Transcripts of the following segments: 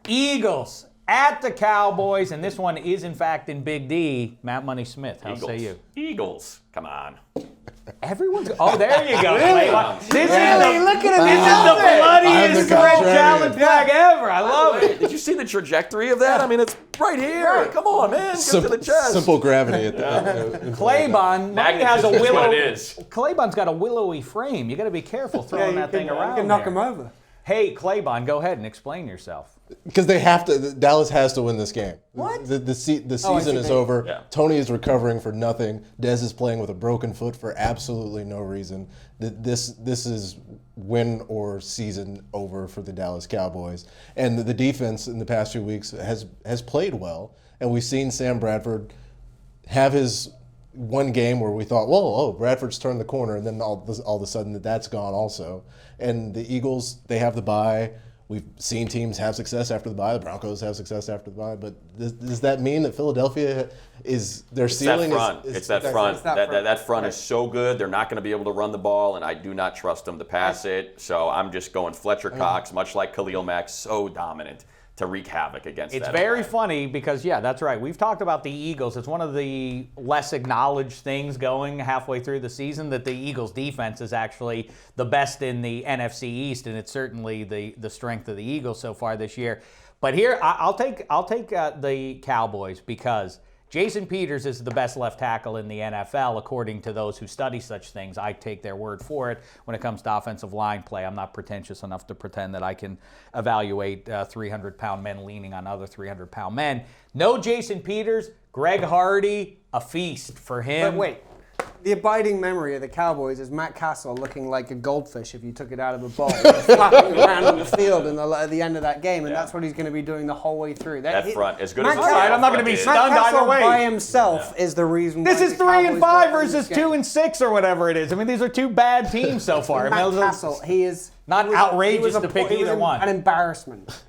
Eagles at the Cowboys, and this one is in fact in Big D. Matt Money Smith, how say you? Eagles, come on. Everyone's. Oh, there you go. Really? This Look at him. This is the bloodiest red challenge flag ever. I love it. Did you see the trajectory of that? I mean, it's right here. Come on, man. Get to the chest. Simple gravity at the Claybon has a Magnitude is willow. what it is. Claybon's got a willowy frame. You got to be careful throwing that thing around. You can knock there. him over. Hey, Claybon, go ahead and explain yourself. Because they have to. Dallas has to win this game. What? The season is over. Yeah. Tony is recovering for nothing. Dez is playing with a broken foot for absolutely no reason. This is win or season over for the Dallas Cowboys. And the defense in the past few weeks has played well. And we've seen Sam Bradford have his one game where we thought, whoa, Bradford's turned the corner, and then all of a sudden that's gone also. And the Eagles, they have the bye. We've seen teams have success after the bye. The Broncos have success after the bye. But does that mean that Philadelphia is their ceiling? It's that front. That front is so good. They're not going to be able to run the ball, and I do not trust them to pass it. So I'm just going Fletcher Cox, much like Khalil Mack, so dominant to wreak havoc against that. It's very funny because, yeah, that's right. We've talked about the Eagles. It's one of the less acknowledged things going halfway through the season that the Eagles' defense is actually the best in the NFC East, and it's certainly the strength of the Eagles so far this year. But here, I'll take the Cowboys because Jason Peters is the best left tackle in the NFL, according to those who study such things. I take their word for it when it comes to offensive line play. I'm not pretentious enough to pretend that I can evaluate 300-pound men leaning on other 300-pound men. No Jason Peters, Greg Hardy, a feast for him. But wait, the abiding memory of the Cowboys is Matt Castle looking like a goldfish if you took it out of a bowl, flapping around on the field at the end of that game, and that's what he's going to be doing the whole way through. That front, as good Matt as Castle, I'm not going to be stunned Matt Castle either way. by himself is the reason This why is the 3-5 Cowboys versus won this 2-6 or whatever it is. I mean, these are two bad teams so far. game. Matt Castle, he is not outrageous to pick either one. An embarrassment.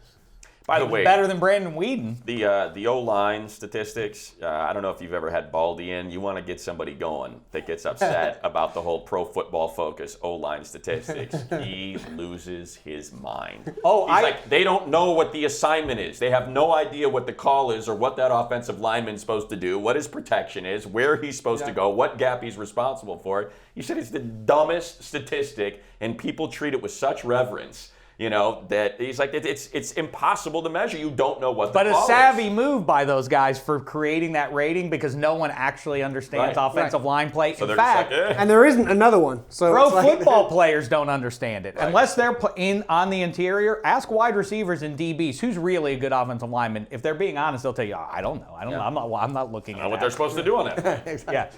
By the way, better than Brandon Whedon. The O-line statistics, I don't know if you've ever had Baldy in. You want to get somebody going that gets upset about the whole pro football focus O-line statistics. He loses his mind. He's like, they don't know what the assignment is. They have no idea what the call is or what that offensive lineman's supposed to do, what his protection is, where he's supposed to go, what gap he's responsible for. You said it's the dumbest statistic, and people treat it with such reverence. You know, that he's like, it's impossible to measure. You don't know what the call is. But a savvy move by those guys for creating that rating because no one actually understands offensive line play. So in fact, just like, And there isn't another one. So pro it's like, football players don't understand it. Unless they're on the interior, ask wide receivers and DBs who's really a good offensive lineman. If they're being honest, they'll tell you, I don't know. I don't know. I'm not looking at what they're supposed to do on it. Exactly. Yeah.